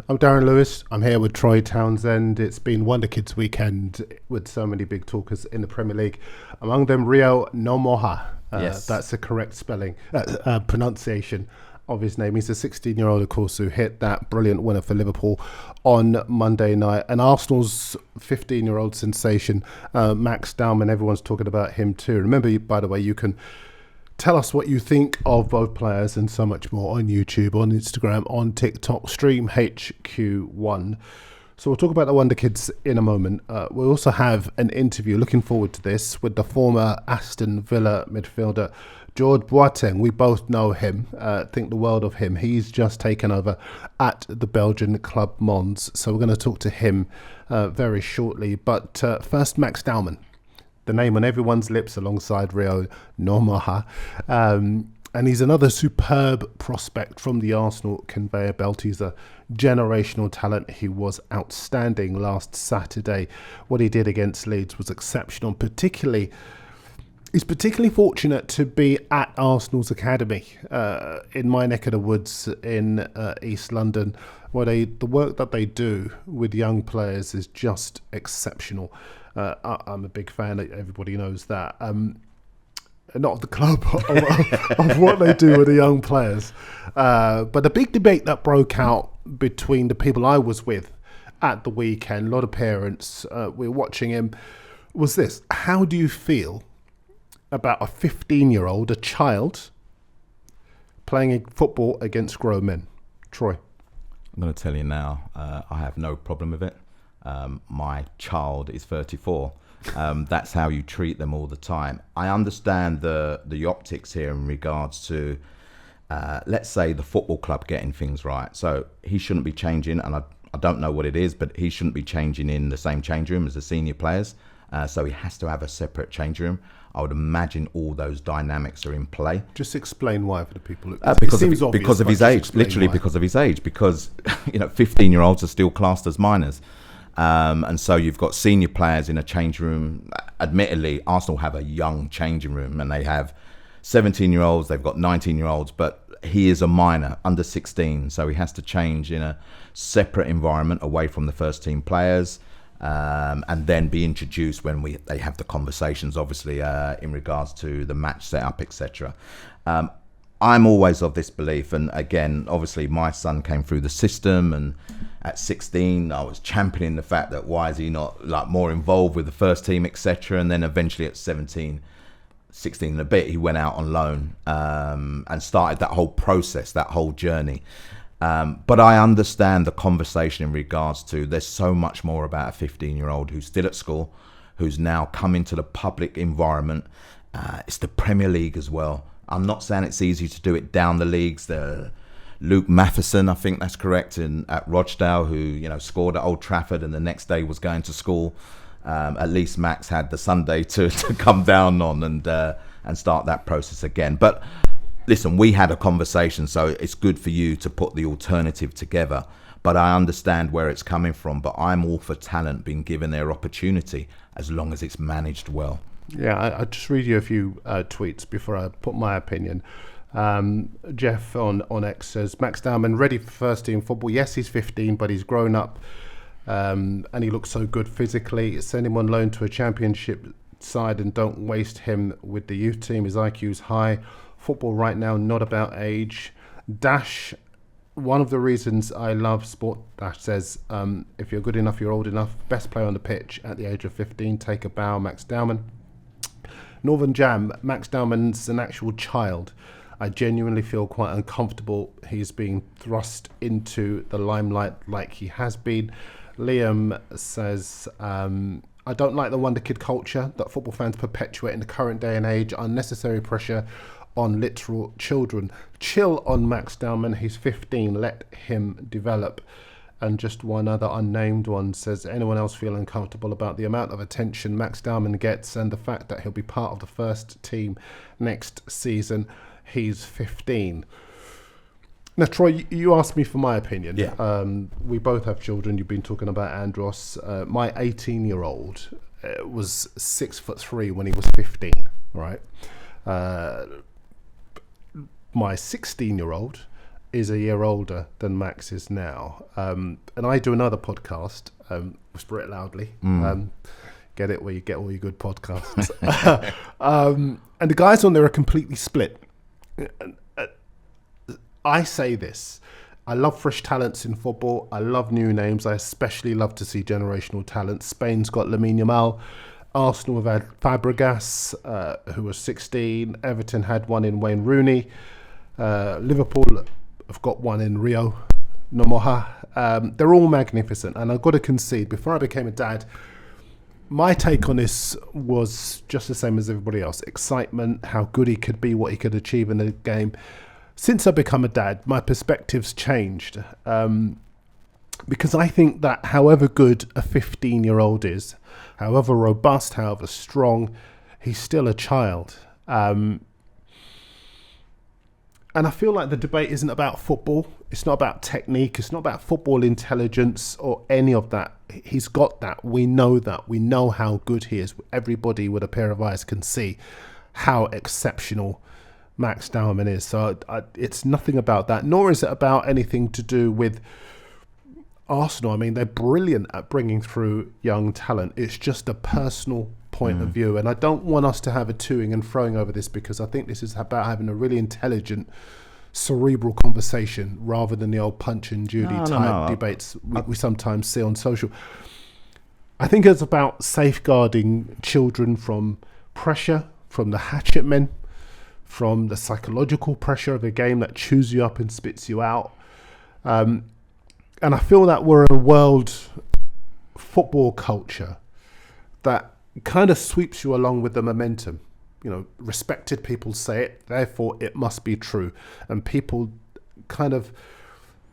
I'm Darren Lewis. I'm here with Troy Townsend. It's been wonderkids weekend with so many big talkers in the Premier League. Among them, Rio Nomoha. Yes. That's the correct spelling, pronunciation of his name. He's a 16-year-old, of course, who hit that brilliant winner for Liverpool on Monday night. And Arsenal's 15-year-old sensation, Max Dowman. Everyone's talking about him too. Remember, by the way, you can tell us what you think of both players and so much more on YouTube, on Instagram, on TikTok, Stream HQ1. So we'll talk about the Wonderkids in a moment. We'll also have an interview, looking forward to this, with the former Aston Villa midfielder, George Boateng. We both know him, think the world of him. He's just taken over at the Belgian club Mons. So we're going to talk to him very shortly. But first, Max Dowman. The name on everyone's lips alongside Rio Nomoha. And he's another superb prospect from the Arsenal conveyor belt. He's a generational talent. He was outstanding last Saturday. What he did against Leeds was exceptional. He's particularly fortunate to be at Arsenal's academy in my neck of the woods in East London, where the work that they do with young players is just exceptional. I'm a big fan. Everybody knows that. Not of the club, of what they do with the young players. But the big debate that broke out between the people I was with at the weekend, a lot of parents, we were watching him, was this. How do you feel about a 15-year-old, a child, playing football against grown men? Troy? I'm going to tell you now, I have no problem with it. My child is 34. That's how you treat them all the time. I understand the optics here in regards to, let's say, the football club getting things right. So he shouldn't be changing, and I don't know what it is, but he shouldn't be changing in the same change room as the senior players. So he has to have a separate change room. I would imagine all those dynamics are in play. Just explain why for the people. Because of his age, literally because of his age. Because 15-year-olds are still classed as minors. And so you've got senior players in a change room. Admittedly, Arsenal have a young changing room, and they have 17-year-olds, they've got 19-year-olds, but he is a minor, under 16, so he has to change in a separate environment away from the first team players, and then be introduced when they have the conversations, obviously, in regards to the match setup, etc. I'm always of this belief, and again, obviously my son came through the system, and at 16 I was championing the fact that why is he not more involved with the first team, etc. And then eventually at 16 and a bit, he went out on loan and started that whole process, that whole journey. But I understand the conversation in regards to there's so much more about a 15-year-old who's still at school, who's now come into the public environment. It's the Premier League as well. I'm not saying it's easy to do it down the leagues. Luke Matheson, I think that's correct, at Rochdale, who scored at Old Trafford and the next day was going to school. At least Max had the Sunday to come down on and start that process again. But listen, we had a conversation, so it's good for you to put the alternative together. But I understand where it's coming from. But I'm all for talent being given their opportunity as long as it's managed well. Yeah, I'll just read you a few tweets before I put my opinion. Jeff on X says, Max Dowman ready for first team football. Yes, he's 15, but he's grown up and he looks so good physically. Send him on loan to a championship side and don't waste him with the youth team. His IQ's high. Football right now, not about age. Dash, one of the reasons I love sport, Dash says, if you're good enough, you're old enough. Best player on the pitch at the age of 15. Take a bow, Max Dowman. Northern Jam, Max Dowman's an actual child. I genuinely feel quite uncomfortable. He's being thrust into the limelight like he has been. Liam says, I don't like the wonder kid culture that football fans perpetuate in the current day and age. Unnecessary pressure on literal children. Chill on Max Dowman. He's 15. Let him develop. And just one other unnamed one says, anyone else feel uncomfortable about the amount of attention Max Dowman gets and the fact that he'll be part of the first team next season? He's 15. Now, Troy, you asked me for my opinion. Yeah. We both have children. You've been talking about Andros. My 18-year-old was 6'3" when he was 15, right? My 16-year-old is a year older than Max is now. And I do another podcast, Whisper It Loudly. Get it where you get all your good podcasts. And the guys on there are completely split. I say this. I love fresh talents in football. I love new names. I especially love to see generational talent. Spain's got Lamine Yamal. Arsenal have had Fabregas, who was 16. Everton had one in Wayne Rooney. Liverpool have got one in Rio Nomoha. They're all magnificent. And I've got to concede, before I became a dad, my take on this was just the same as everybody else. Excitement, how good he could be, what he could achieve in the game. Since I've become a dad, my perspective's changed. Because I think that however good a 15-year-old is, however robust, however strong, he's still a child. And I feel like the debate isn't about football. It's not about technique. It's not about football intelligence or any of that. He's got that. We know that. We know how good he is. Everybody with a pair of eyes can see how exceptional Max Dowman is. So it's nothing about that, nor is it about anything to do with Arsenal. I mean, they're brilliant at bringing through young talent. It's just a personal point of view. And I don't want us to have a toing and froing over this, because I think this is about having a really intelligent, cerebral conversation rather than the old Punch and Judy type debates we sometimes see on social. I think it's about safeguarding children from pressure, from the hatchet men, from the psychological pressure of a game that chews you up and spits you out. And I feel that we're in a world football culture that kind of sweeps you along with the momentum. You know, respected people say it, therefore it must be true. And people kind of,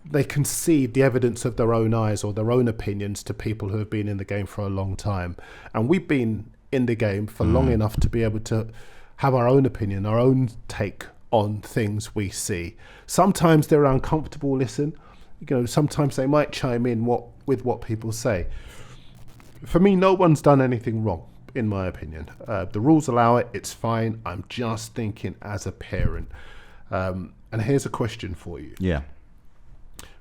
they concede the evidence of their own eyes or their own opinions to people who have been in the game for a long time. And we've been in the game for long enough to be able to have our own opinion, our own take on things we see. Sometimes they're uncomfortable, listen. You know, sometimes they might chime in with what people say. For me, no one's done anything wrong, in my opinion. The rules allow it, it's fine. I'm just thinking as a parent. And here's a question for you. Yeah.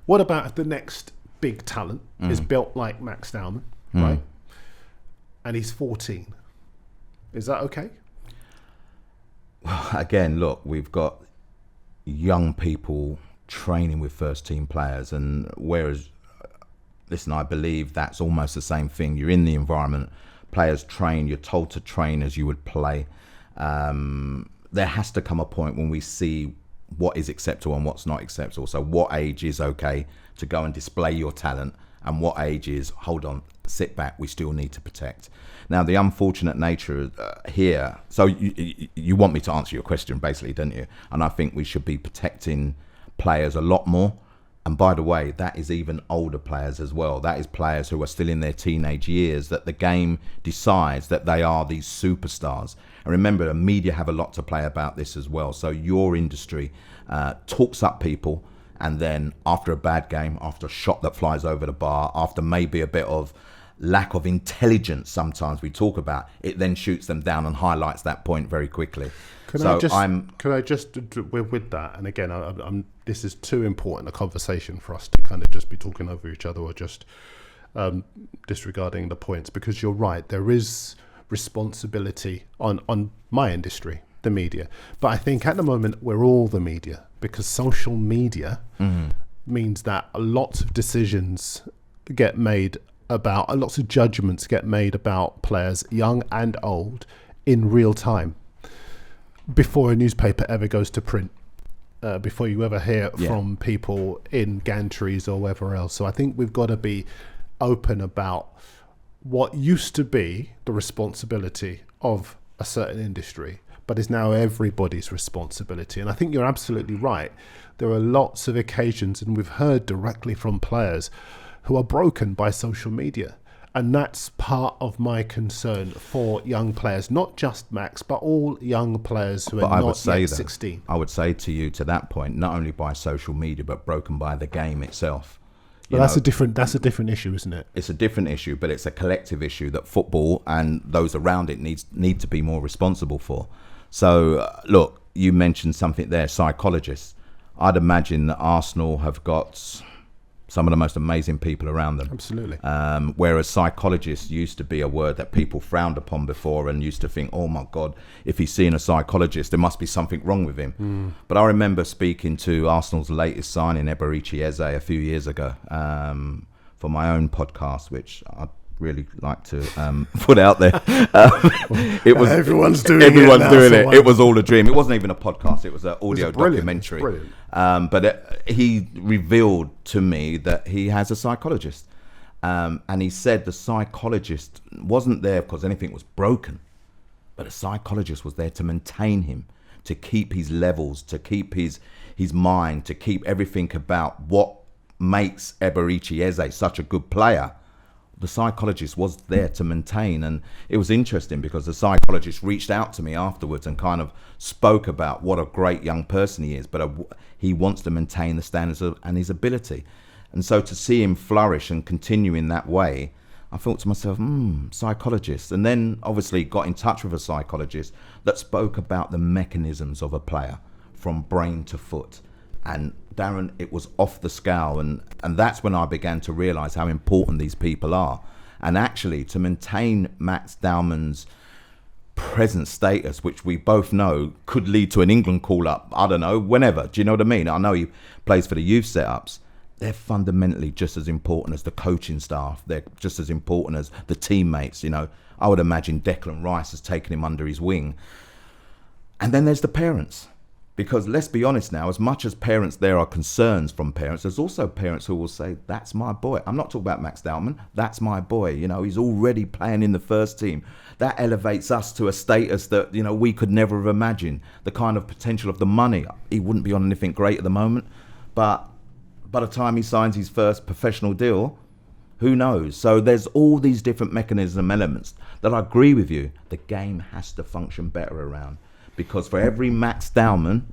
What about if the next big talent is built like Max Dowman, right? And he's 14. Is that okay? Well, again, look, we've got young people training with first team players, and whereas, listen, I believe that's almost the same thing. You're in the environment, players train, you're told to train as you would play. There has to come a point when we see what is acceptable and what's not acceptable. So what age is okay to go and display your talent, and what age is, hold on, sit back, we still need to protect. Now, the unfortunate nature here, so you want me to answer your question basically, don't you? And I think we should be protecting players a lot more. And by the way, that is even older players as well. That is players who are still in their teenage years, that the game decides that they are these superstars. And remember, the media have a lot to play about this as well. So your industry talks up people, and then after a bad game, after a shot that flies over the bar, after maybe a bit of lack of intelligence sometimes we talk about, it then shoots them down and highlights that point very quickly. Can I just with that, and again, I'm this is too important a conversation for us to kind of just be talking over each other or just disregarding the points, because you're right, there is responsibility on my industry, the media. But I think at the moment we're all the media, because social media means that lots of decisions get made about, lots of judgments get made about players, young and old, in real time, before a newspaper ever goes to print, before you ever hear from people in gantries or wherever else. So I think we've got to be open about what used to be the responsibility of a certain industry, but is now everybody's responsibility. And I think you're absolutely right. There are lots of occasions, and we've heard directly from players who are broken by social media. And that's part of my concern for young players, not just Max, but all young players who are not yet 16. I would say to you, to that point, not only by social media, but broken by the game itself. But that's a different issue, isn't it? It's a different issue, but it's a collective issue that football and those around it need to be more responsible for. So, look, you mentioned something there, psychologists. I'd imagine that Arsenal have got some of the most amazing people around them. Absolutely. Whereas psychologist used to be a word that people frowned upon before and used to think, oh my God, if he's seeing a psychologist, there must be something wrong with him. But I remember speaking to Arsenal's latest signing, Eberechi Eze, a few years ago for my own podcast, which I really like to put out there. It was everyone's doing it. It was all a dream. It wasn't even a podcast. It was an audio documentary. But he revealed to me that he has a psychologist, and he said the psychologist wasn't there because anything was broken, but a psychologist was there to maintain him, to keep his levels, to keep his mind, to keep everything about what makes Eberechi Eze such a good player. The psychologist was there to maintain, and it was interesting because the psychologist reached out to me afterwards and kind of spoke about what a great young person he is, but he wants to maintain the standards and his ability. And so to see him flourish and continue in that way, I thought to myself, psychologist. And then obviously got in touch with a psychologist that spoke about the mechanisms of a player from brain to foot. And Darren, it was off the scale, and that's when I began to realise how important these people are. And actually, to maintain Max Dowman's present status, which we both know could lead to an England call-up, I don't know, whenever. Do you know what I mean? I know he plays for the youth setups. They're fundamentally just as important as the coaching staff. They're just as important as the teammates. You know, I would imagine Declan Rice has taken him under his wing. And then there's the parents. Because let's be honest now, as much as parents, there are concerns from parents, there's also parents who will say, that's my boy. I'm not talking about Max Dowman. That's my boy. You know, he's already playing in the first team. That elevates us to a status that, you know, we could never have imagined. The kind of potential of the money. He wouldn't be on anything great at the moment. But by the time he signs his first professional deal, who knows? So there's all these different mechanism elements that I agree with you. The game has to function better around. Because for every Max Dowman,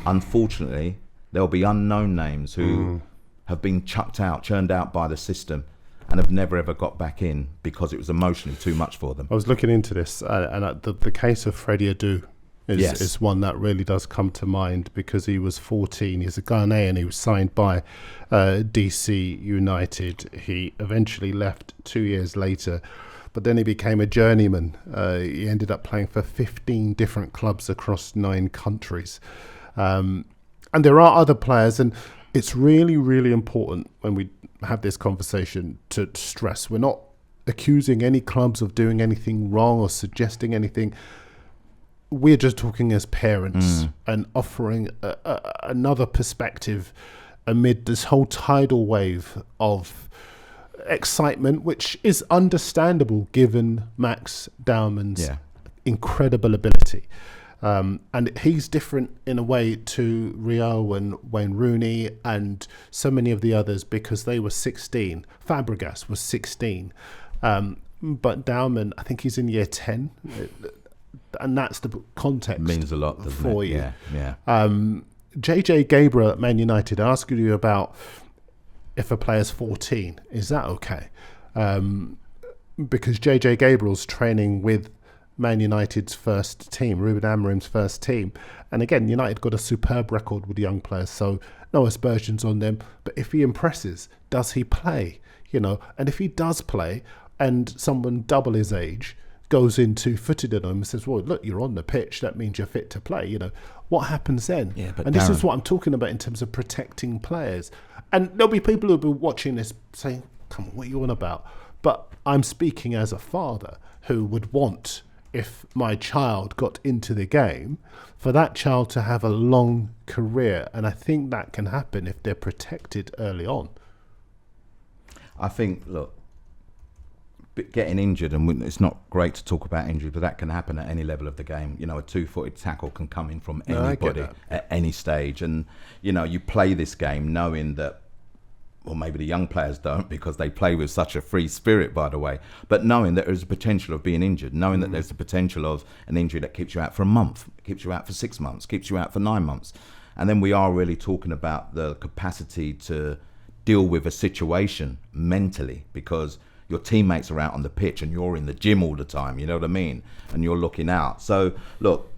unfortunately, there'll be unknown names who have been churned out by the system and have never ever got back in because it was emotionally too much for them. I was looking into this, and the case of Freddie Adu is one that really does come to mind because he was 14. He's a Ghanaian. He was signed by DC United. He eventually left 2 years later. But then he became a journeyman. He ended up playing for 15 different clubs across 9 countries. And there are other players, and it's really, really important when we have this conversation to stress. We're not accusing any clubs of doing anything wrong or suggesting anything. We're just talking as parents and offering another perspective amid this whole tidal wave of excitement, which is understandable given Max Dowman's incredible ability. And he's different in a way to Rio and Wayne Rooney and so many of the others because they were 16. Fabregas was 16. But Dowman, I think he's in year 10. And that's the context. Means a lot, doesn't for it? you. Yeah. JJ Gabriel at Man United asked you about if a player's 14, is that okay? Because JJ Gabriel's training with Man United's first team, Ruben Amorim's first team. And again, United got a superb record with young players, so no aspersions on them. But if he impresses, does he play? You know, and if he does play and someone double his age goes into footed at him and says, well, look, you're on the pitch, that means you're fit to play, you know, what happens then? Yeah, but and this is what I'm talking about in terms of protecting players. And there'll be people who'll be watching this saying, come on, what are you on about? But I'm speaking as a father who would want, if my child got into the game, for that child to have a long career. And I think that can happen if they're protected early on. I think, look, getting injured, and it's not great to talk about injury, but that can happen at any level of the game. You know, a 2-footed tackle can come in from anybody at any stage. And, you know, you play this game knowing that, well, maybe the young players don't because they play with such a free spirit, by the way, but knowing that there's a potential of being injured, knowing that there's the potential of an injury that keeps you out for a month, keeps you out for 6 months, keeps you out for 9 months. And then we are really talking about the capacity to deal with a situation mentally, because your teammates are out on the pitch and you're in the gym all the time, you know what I mean? And you're looking out. So, look,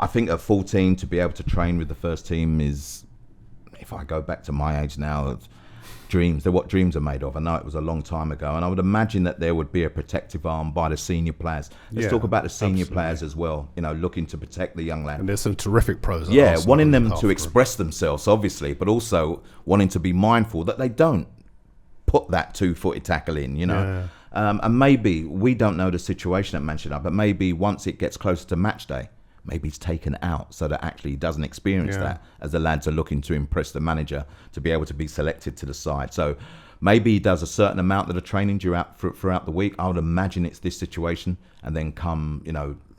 I think at 14 to be able to train with the first team is if I go back to my age now, dreams, they're what dreams are made of. I know it was a long time ago, and I would imagine that there would be a protective arm by the senior players. Let's talk about the senior players as well, looking to protect the young lad. And there's some terrific pros. Wanting them to express themselves, obviously, but also wanting to be mindful that they don't put that two-footed tackle in, and maybe, we don't know the situation at Manchester United, but maybe once it gets closer to match day, maybe he's taken out so that actually he doesn't experience that, as the lads are looking to impress the manager to be able to be selected to the side. So maybe he does a certain amount of the training throughout the week. I would imagine it's this situation, and then come,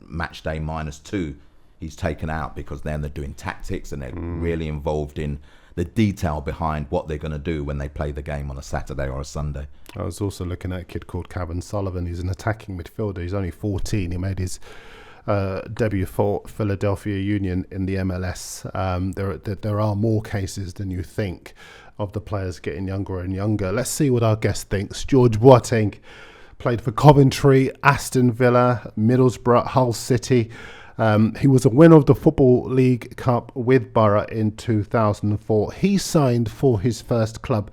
match day -2, he's taken out, because then they're doing tactics and they're really involved in the detail behind what they're going to do when they play the game on a Saturday or a Sunday. I was also looking at a kid called Kevin Sullivan. He's an attacking midfielder. He's only 14. He made his debut for Philadelphia Union in the MLS. There are more cases than you think of the players getting younger and younger. Let's see what our guest thinks. George Boateng played for Coventry, Aston Villa, Middlesbrough, Hull City. He was a winner of the Football League Cup with Borough in 2004. He signed for his first club,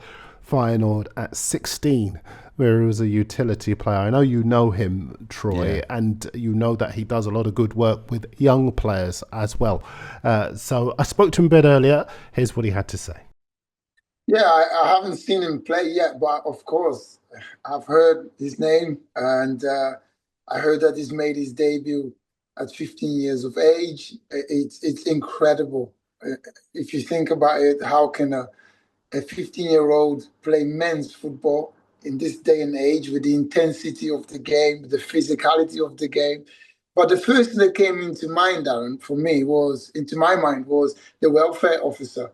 Feyenoord, at 16, where he was a utility player. I know you know him, Troy, and you know that he does a lot of good work with young players as well. So I spoke to him a bit earlier. Here's what he had to say. Yeah, I haven't seen him play yet, but of course, I've heard his name, and I heard that he's made his debut at 15 years of age. It's incredible. If you think about it, how can a 15-year-old play men's football in this day and age with the intensity of the game, the physicality of the game? But the first thing that came into mind, Darren, for me, was the welfare officer.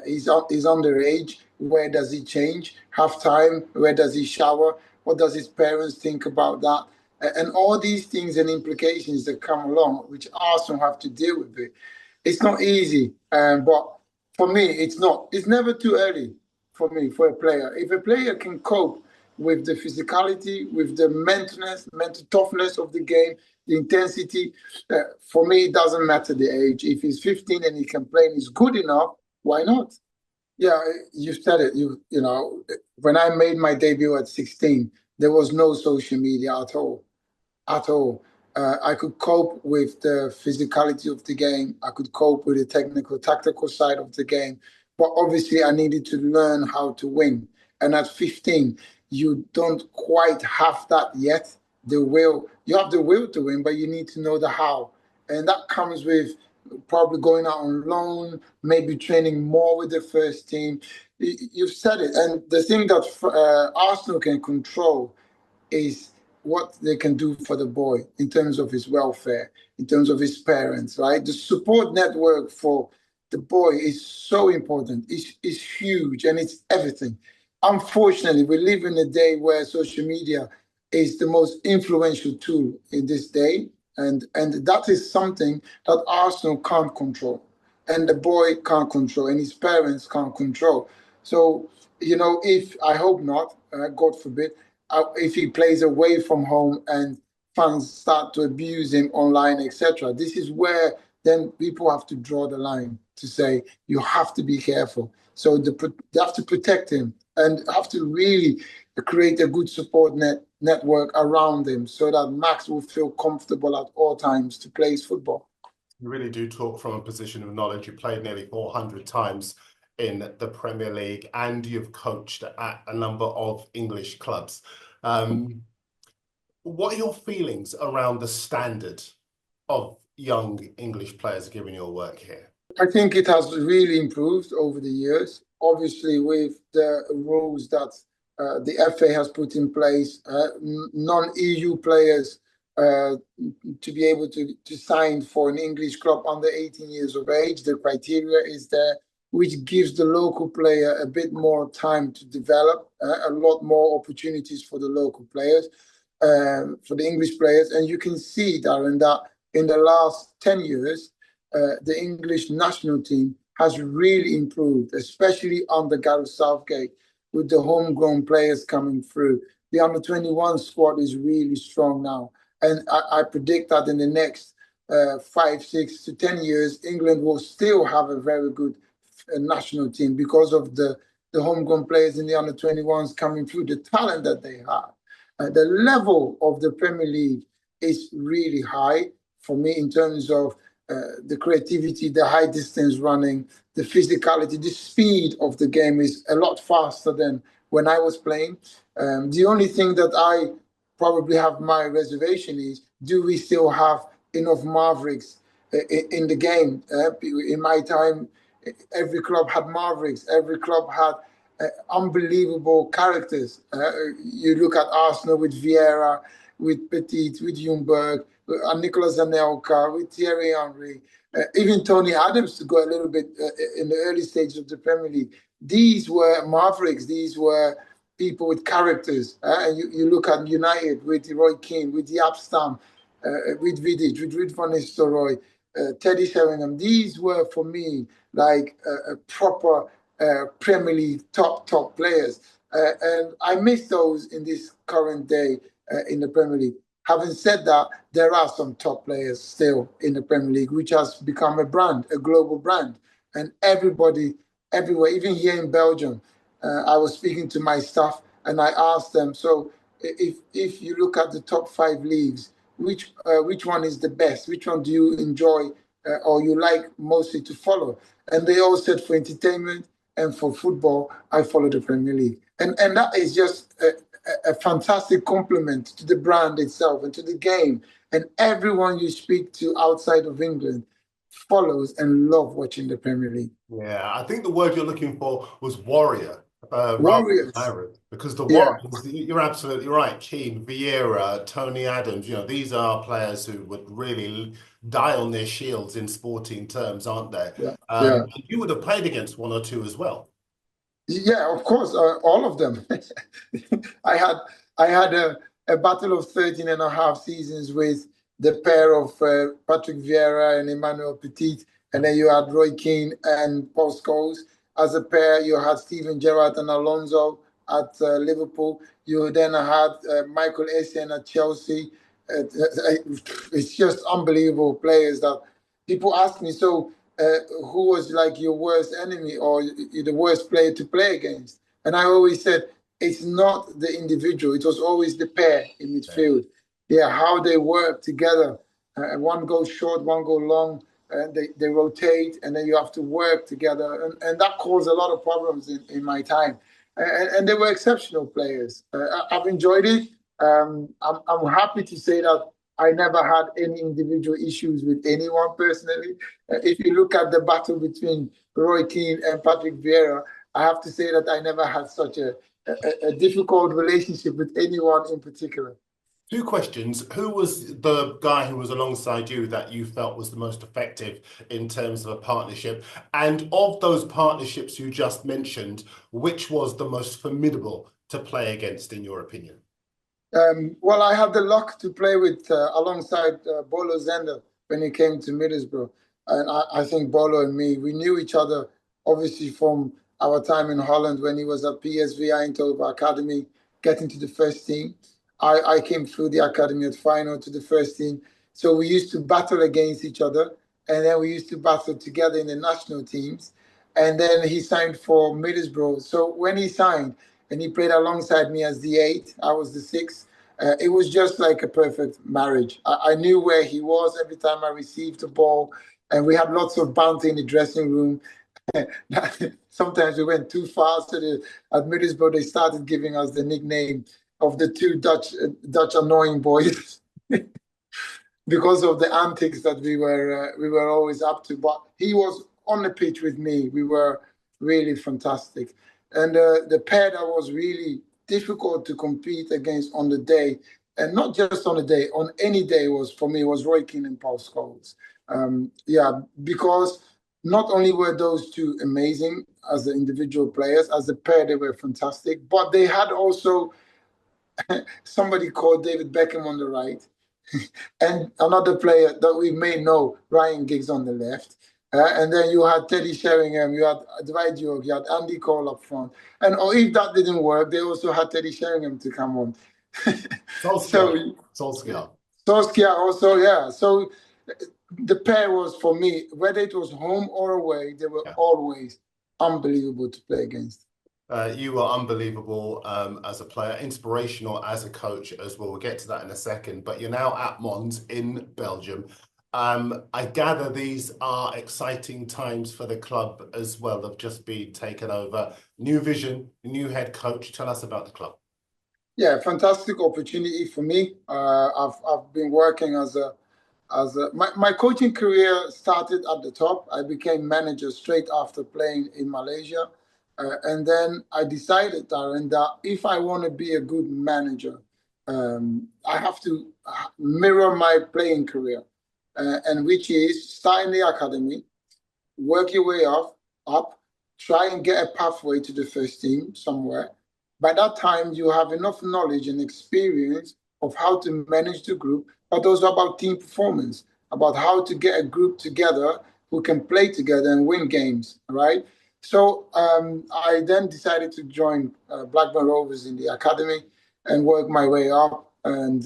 He's underage. Where does he change? Half time? Where does he shower? What does his parents think about that? And all these things and implications that come along, which Arsenal have to deal with it. It's not easy, but for me, it's not. It's never too early for me, for a player. If a player can cope with the physicality, with the mental toughness of the game, the intensity, for me, it doesn't matter the age. If he's 15 and he can play and he's good enough, why not? Yeah, you said it. You know, when I made my debut at 16, there was no social media at all. I could cope with the physicality of the game. I could cope with the tactical side of the game. But obviously, I needed to learn how to win. And at 15, you don't quite have that yet. You have the will to win, but you need to know the how. And that comes with probably going out on loan, maybe training more with the first team. You've said it. And the thing that Arsenal can control is what they can do for the boy in terms of his welfare, in terms of his parents, right? The support network for the boy is so important. It's huge, and it's everything. Unfortunately, we live in a day where social media is the most influential tool in this day, and that is something that Arsenal can't control, and the boy can't control, and his parents can't control. So, if I hope not, God forbid, if he plays away from home and fans start to abuse him online, etc., this is where then people have to draw the line to say you have to be careful. So they have to protect him and have to really create a good support network around him so that Max will feel comfortable at all times to play his football. You really do talk from a position of knowledge. You played nearly 400 times in the Premier League, and you've coached at a number of English clubs. What are your feelings around the standard of young English players given your work here? I think it has really improved over the years. Obviously, with the rules that the FA has put in place, non-EU players to be able to sign for an English club under 18 years of age, the criteria is there, which gives the local player a bit more time to develop, a lot more opportunities for the local players, for the English players. And you can see, Darren, that in the last 10 years, the English national team has really improved, especially under Gareth Southgate, with the homegrown players coming through. The under-21 squad is really strong now. And I predict that in the next 5, 6 to 10 years, England will still have a very good national team because of the homegrown players in the under-21s coming through, the talent that they have. The level of the Premier League is really high for me in terms of the creativity, the high distance running, the physicality, the speed of the game is a lot faster than when I was playing. The only thing that I probably have my reservation is, do we still have enough mavericks in the game? In my time, every club had mavericks. Every club had unbelievable characters. You look at Arsenal with Vieira, with Petit, with Ljungberg, Nicolas Anelka, with Thierry Henry, even Tony Adams to go a little bit in the early stages of the Premier League. These were mavericks. These were people with characters. And you look at United with Roy Keane, with Jaap Stam, with Vidic, with Ruud van Nistelrooy, Teddy Sheringham. These were, for me, like a proper Premier League top players. And I miss those in this current day in the Premier League. Having said that, there are some top players still in the Premier League, which has become a brand, a global brand. And everybody, everywhere, even here in Belgium, I was speaking to my staff and I asked them, so if you look at the top 5 leagues, which one is the best? Which one do you enjoy or you like mostly to follow? And they all said, for entertainment and for football, I follow the Premier League. And that is just a fantastic compliment to the brand itself and to the game. And everyone you speak to outside of England follows and love watching the Premier League. Yeah, I think the word you're looking for was warrior. Warriors. Because the Warriors, you're absolutely right. Keane, Vieira, Tony Adams, these are players who would really die on their shields in sporting terms, aren't they? Yeah. You would have played against one or two as well. Yeah, of course, all of them. I had a battle of 13 and a half seasons with the pair of Patrick Vieira and Emmanuel Petit, and then you had Roy Keane and Paul Scholes. As a pair, you had Steven Gerrard and Alonso at Liverpool. You then had Michael Essien at Chelsea. It's just unbelievable players that people ask me, so who was like your worst enemy or the worst player to play against? And I always said, it's not the individual. It was always the pair in midfield. Yeah, how they work together. One goes short, one goes long. And they rotate, and then you have to work together. And that caused a lot of problems in my time. And they were exceptional players. I've enjoyed it. I'm happy to say that I never had any individual issues with anyone personally. If you look at the battle between Roy Keane and Patrick Vieira, I have to say that I never had such a difficult relationship with anyone in particular. 2 questions. Who was the guy who was alongside you that you felt was the most effective in terms of a partnership? And of those partnerships you just mentioned, which was the most formidable to play against, in your opinion? Well, I had the luck to play with alongside Bolo Zender when he came to Middlesbrough. And I think Bolo and me, we knew each other, obviously, from our time in Holland when he was at PSV Eindhoven Academy, getting to the first team. I came through the academy at final to the first team. So we used to battle against each other. And then we used to battle together in the national teams. And then he signed for Middlesbrough. So when he signed and he played alongside me as the 8, I was the 6. It was just like a perfect marriage. I knew where he was every time I received the ball. And we had lots of banter in the dressing room. Sometimes we went too far. So at Middlesbrough, they started giving us the nickname of the 2 Dutch annoying boys because of the antics that we were always up to. But he was on the pitch with me. We were really fantastic. And the pair that was really difficult to compete against on the day, and not just on the day, on any day was Roy Keane and Paul Scholes. Because not only were those 2 amazing as the individual players, as a pair, they were fantastic, but they had also somebody called David Beckham on the right, and another player that we may know, Ryan Giggs on the left. And then you had Teddy Sheringham, you had Dwight York, you had Andy Cole up front. And if that didn't work, they also had Teddy Sheringham to come on. Solskjaer also, yeah. So the pair was, for me, whether it was home or away, they were always unbelievable to play against. You were unbelievable as a player, inspirational as a coach as well. We'll get to that in a second, but you're now at Mons in Belgium. I gather these are exciting times for the club as well. They've just been taken over. New vision, new head coach. Tell us about the club. Yeah, fantastic opportunity for me. I've been working my coaching career started at the top. I became manager straight after playing in Malaysia. And then I decided, Darren, that if I want to be a good manager, I have to mirror my playing career, and which is start in the academy, work your way up, try and get a pathway to the first team somewhere. By that time, you have enough knowledge and experience of how to manage the group, but also about team performance, about how to get a group together who can play together and win games, right? So I then decided to join Blackburn Rovers in the academy and work my way up. And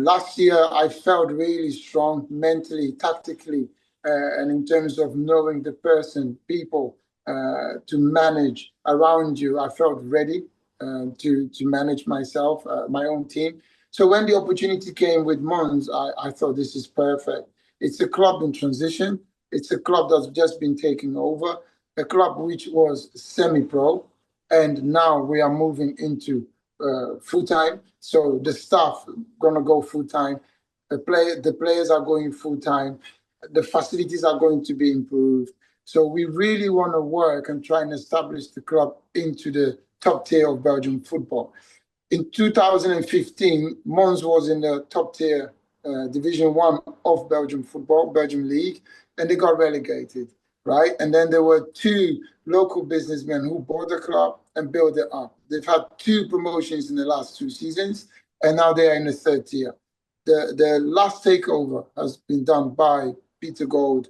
last year, I felt really strong mentally, tactically, and in terms of knowing the person, people to manage around you. I felt ready to manage myself, my own team. So when the opportunity came with Mons, I thought this is perfect. It's a club in transition. It's a club that's just been taken over, a club which was semi-pro, and now we are moving into full-time. So the staff gonna go full-time. The players are going full-time. The facilities are going to be improved. So we really want to work and try and establish the club into the top tier of Belgian football. In 2015, Mons was in the top tier Division 1 of Belgian football, Belgian League, and they got relegated, right? And then there were two local businessmen who bought the club and built it up. They've had two promotions in the last 2 seasons, and now they are in the third tier. The last takeover has been done by Peter Gold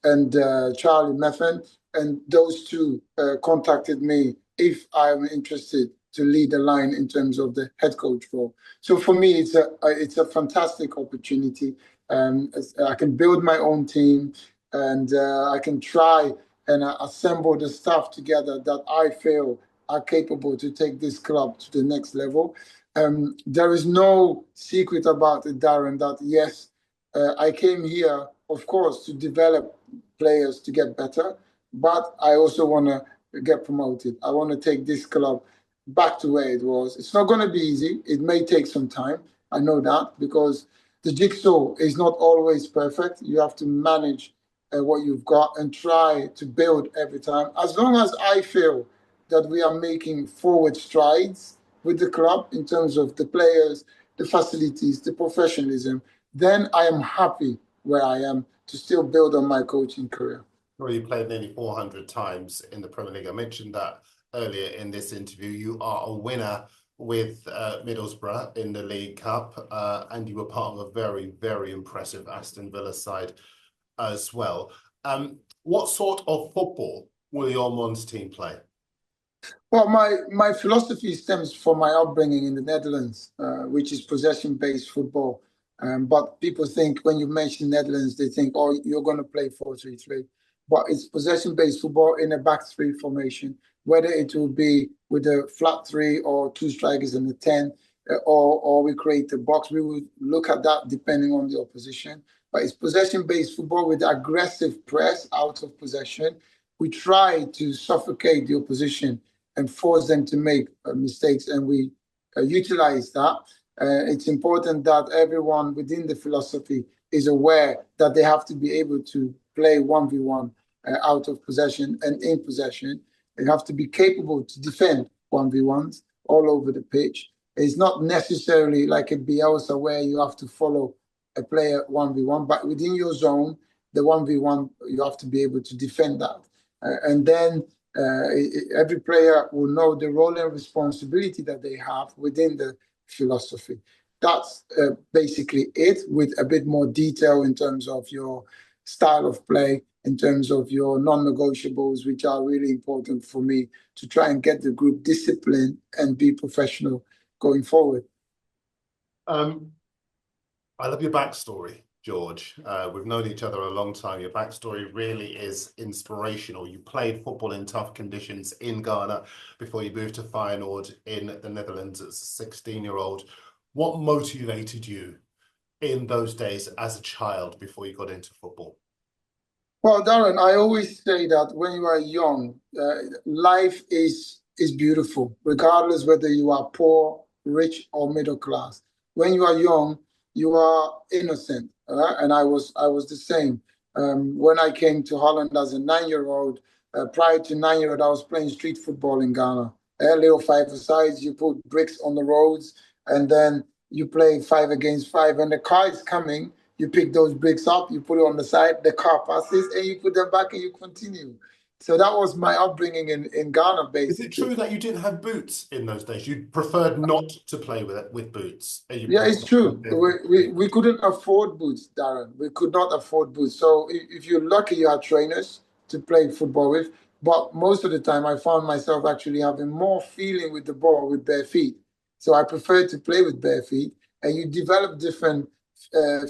and Charlie Methven, and those two contacted me if I'm interested to lead the line in terms of the head coach role. So for me, it's a fantastic opportunity. I can build my own team, and I can try and assemble the staff together that I feel are capable to take this club to the next level. There is no secret about it, Darren, that yes, I came here, of course, to develop players to get better, but I also want to get promoted. I want to take this club back to where it was. It's not going to be easy. It may take some time. I know that, because the jigsaw is not always perfect. You have to manage what you've got and try to build every time. As long as I feel that we are making forward strides with the club in terms of the players, the facilities, the professionalism, then I am happy where I am to still build on my coaching career. Well, you played nearly 400 times in the Premier League. I mentioned that earlier in this interview. You are a winner with Middlesbrough in the League Cup, and you were part of a very, very impressive Aston Villa side as well. What sort of football will your Mons team play? Well, my philosophy stems from my upbringing in the Netherlands, which is possession-based football. But people think when you mention Netherlands, they think, oh, you're going to play 4-3-3. But it's possession-based football in a back three formation, whether it will be with a flat 3 or 2 strikers and a 10, or we create a box. We would look at that depending on the opposition. But it's possession-based football with aggressive press out of possession. We try to suffocate the opposition and force them to make mistakes, and we utilize that. It's important that everyone within the philosophy is aware that they have to be able to play 1v1 out of possession and in possession. They have to be capable to defend 1v1s all over the pitch. It's not necessarily like a Bielsa where you have to follow a player 1v1, but within your zone, the 1v1, you have to be able to defend that. And then every player will know the role and responsibility that they have within the philosophy. That's basically it, with a bit more detail in terms of your style of play, in terms of your non-negotiables, which are really important for me to try and get the group disciplined and be professional going forward. I love your backstory. George. We've known each other a long time. Your backstory really is inspirational. You played football in tough conditions in Ghana before you moved to Feyenoord in the Netherlands as a 16-year-old. What motivated you in those days as a child before you got into football? Well, Darren, I always say that when you are young, life is beautiful, regardless whether you are poor, rich, or middle class. When you are young, you are innocent, and I was the same. When I came to Holland as a 9-year-old, prior to 9-year-old, I was playing street football in Ghana. A little five-a-sides, you put bricks on the roads, and then you play 5 against 5, and the car is coming. You pick those bricks up, you put it on the side, the car passes, and you put them back and you continue. So that was my upbringing in Ghana, Is it basically. true that you didn't have boots in those days? You preferred not to play with boots? Yeah, it's true. We couldn't afford boots, Darren. We could not afford boots. So if you're lucky, you had trainers to play football with. But most of the time, I found myself actually having more feeling with the ball with bare feet. So I prefer to play with bare feet. And you develop different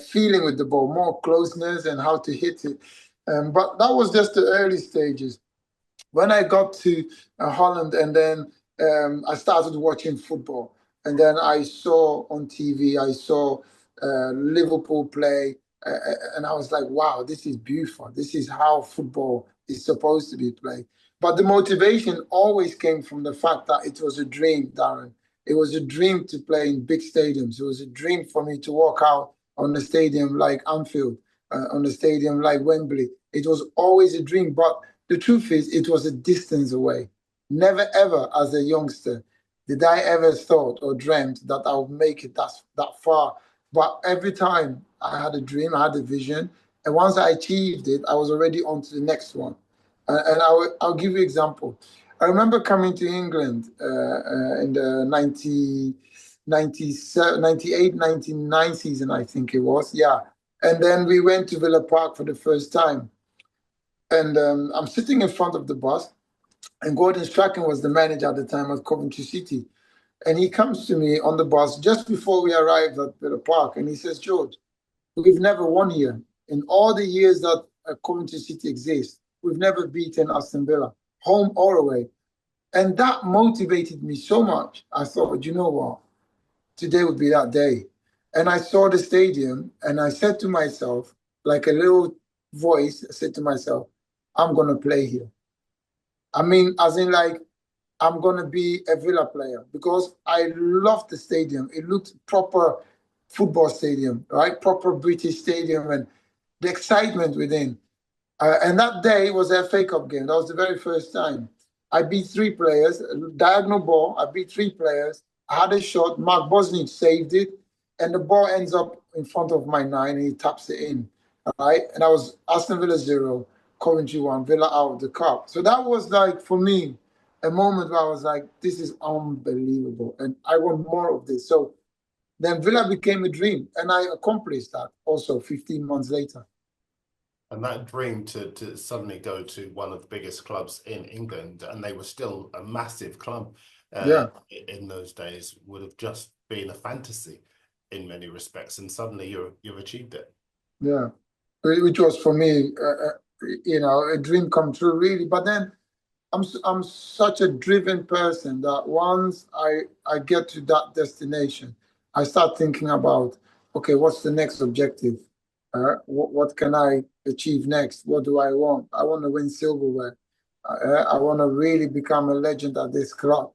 feeling with the ball, more closeness and how to hit it. But that was just the early stages. When I got to Holland, and then I started watching football, and then I saw on TV, I saw Liverpool play, and I was like, wow, this is beautiful. This is how football is supposed to be played. But the motivation always came from the fact that it was a dream, Darren. It was a dream to play in big stadiums. It was a dream for me to walk out on the stadium like Anfield, on the stadium like Wembley. It was always a dream, but the truth is, it was a distance away. Never ever, as a youngster, did I ever thought or dreamt that I would make it that far. But every time I had a dream, I had a vision, and once I achieved it, I was already on to the next one. And I'll give you an example. I remember coming to England in the 98, 99 season, I think it was. Yeah. And then we went to Villa Park for the first time. And I'm sitting in front of the bus, and Gordon Strachan was the manager at the time at Coventry City. And he comes to me on the bus just before we arrived at Villa Park, and he says, George, we've never won here. In all the years that Coventry City exists, we've never beaten Aston Villa, home or away. And that motivated me so much. I thought, you know what? Today would be that day. And I saw the stadium, and I said to myself, like a little voice, I said to myself, I'm going to play here. I mean, as in like, I'm going to be a Villa player, because I loved the stadium. It looked proper football stadium, right? Proper British stadium, and the excitement within. And that day was a FA Cup game. That was the very first time. I beat 3 players, diagonal ball. I beat 3 players. I had a shot. Mark Bosnich saved it, and the ball ends up in front of my 9, and he taps it in. All right, and that was Aston Villa 0, Coventry 1, Villa out of the cup. So that was like, for me, a moment where I was like, this is unbelievable, and I want more of this. So then Villa became a dream, and I accomplished that also 15 months later. And that dream to suddenly go to one of the biggest clubs in England, and they were still a massive club in those days, would have just been a fantasy in many respects. And suddenly you've achieved it. Yeah, which was for me, a dream come true, really. But then I'm such a driven person that once I get to that destination, I start thinking about, okay, what's the next objective? What can I achieve next? What do I want? I want to win silverware. I want to really become a legend at this club.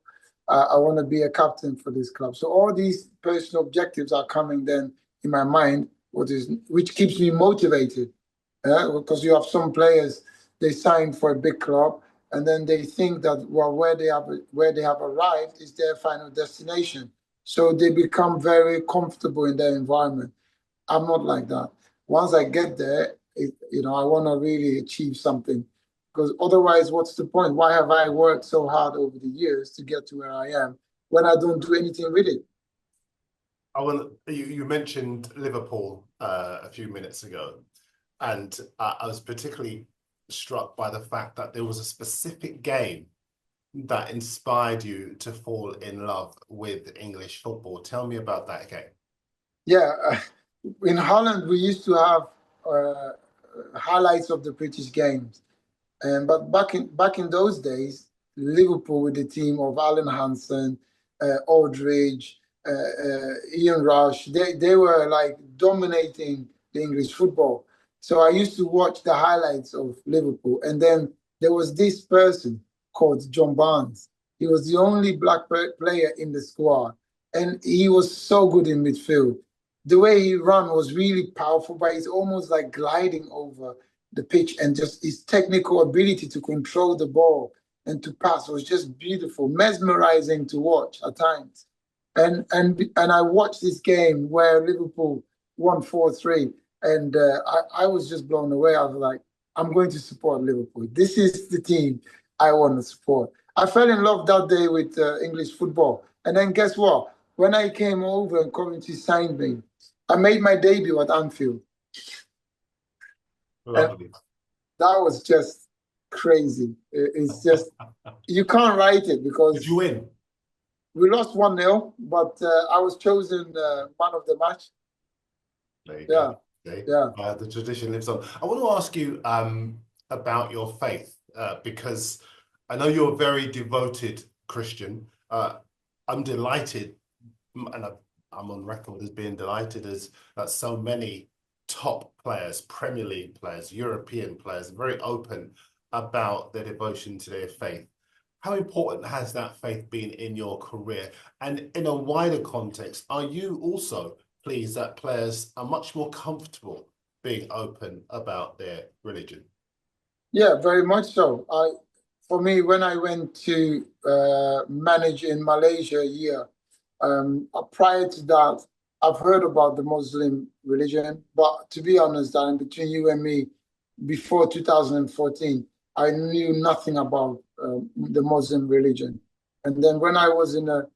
I want to be a captain for this club. So all these personal objectives are coming then in my mind, which keeps me motivated. Because you have some players, they sign for a big club, and then they think that, well, where they have arrived is their final destination. So they become very comfortable in their environment. I'm not like that. Once I get there, I want to really achieve something, because otherwise, what's the point? Why have I worked so hard over the years to get to where I am when I don't do anything with it? You mentioned Liverpool a few minutes ago, and I was particularly struck by the fact that there was a specific game that inspired you to fall in love with English football. Tell me about that game. Yeah. in Holland, we used to have highlights of the British games. But back in those days, Liverpool with the team of Alan Hansen, Aldridge, Ian Rush, they were like dominating the English football. So I used to watch the highlights of Liverpool. And then there was this person called John Barnes. He was the only black player in the squad. And he was so good in midfield. The way he ran was really powerful, but it's almost like gliding over the pitch, and just his technical ability to control the ball and to pass was just beautiful, mesmerizing to watch at times. And I watched this game where Liverpool won 4-3, and I was just blown away. I was like, I'm going to support Liverpool. This is the team I want to support. I fell in love that day with English football. And then guess what? When I came over and Coventry signed me, I made my debut at Anfield. Lovely. And that was just crazy. It's just, you can't write it because... Did you win? We lost 1-0, but I was chosen man of the match. There you Yeah. go. Okay. Yeah. The tradition lives on. I want to ask you about your faith because I know you're a very devoted Christian. I'm delighted, and I'm on record as being delighted as that so many top players, Premier League players, European players, are very open about their devotion to their faith. How important has that faith been in your career? And in a wider context, are you also pleased that players are much more comfortable being open about their religion? Yeah, very much so. For me, when I went to manage in Malaysia a year, prior to that, I've heard about the Muslim religion, but to be honest, Darren, between you and me, before 2014, I knew nothing about the Muslim religion. And then when I was in a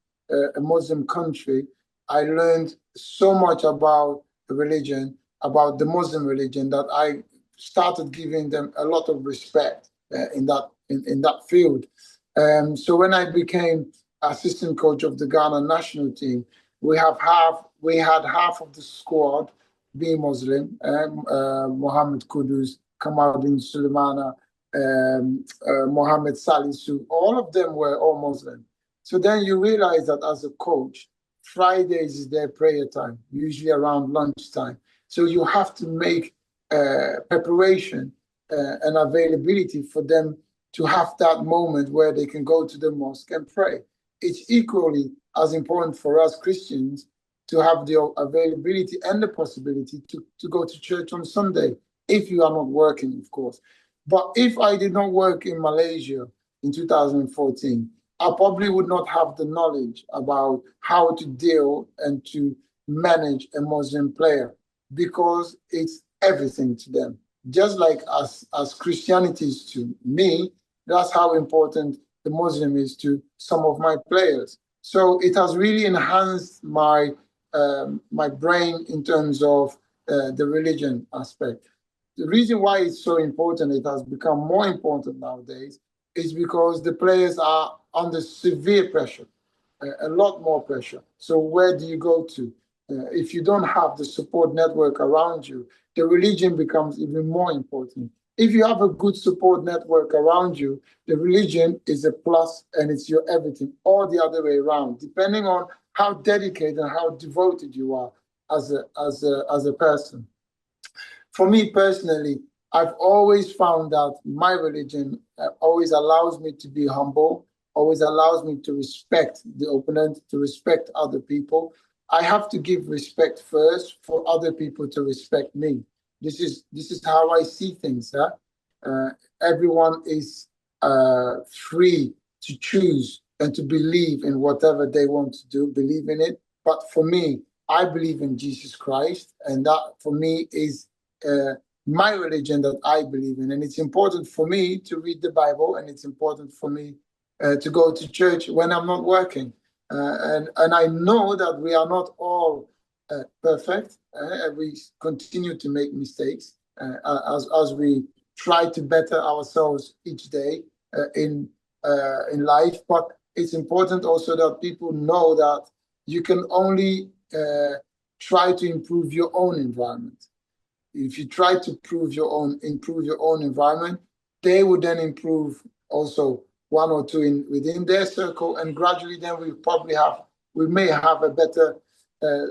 Muslim country, I learned so much about the religion, about the Muslim religion, that I started giving them a lot of respect in that field. So when I became assistant coach of the Ghana national team, we had half of the squad being Muslim, Mohammed Kudus, Kamal bin Suleimana, Mohammed Salisu, all of them were all Muslim. So then you realize that as a coach, Fridays is their prayer time, usually around lunchtime. So you have to make preparation and availability for them to have that moment where they can go to the mosque and pray. It's equally as important for us Christians to have the availability and the possibility to go to church on Sunday, if you are not working, of course. But if I did not work in Malaysia in 2014, I probably would not have the knowledge about how to deal and to manage a Muslim player, because it's everything to them. Just like as Christianity is to me, that's how important the Muslim is to some of my players. So it has really enhanced my my brain in terms of the religion aspect. The reason why it's so important, it has become more important nowadays, is because the players are under severe pressure, a lot more pressure. So where do you go to? If you don't have the support network around you, the religion becomes even more important. If you have a good support network around you, the religion is a plus and it's your everything, or the other way around, depending on how dedicated and how devoted you are as a person. For me personally, I've always found that my religion always allows me to be humble, always allows me to respect the opponent, to respect other people. I have to give respect first for other people to respect me. This is how I see things. Everyone is free to choose and to believe in whatever they want to do, believe in it. But for me, I believe in Jesus Christ, and that for me is my religion that I believe in. And it's important for me to read the Bible, and it's important for me to go to church when I'm not working. And I know that we are not all perfect. We continue to make mistakes as we try to better ourselves each day in life. But it's important also that people know that you can only try to improve your own environment. If you try to improve your own environment, they would then improve also one or two within their circle, and gradually then we may have a better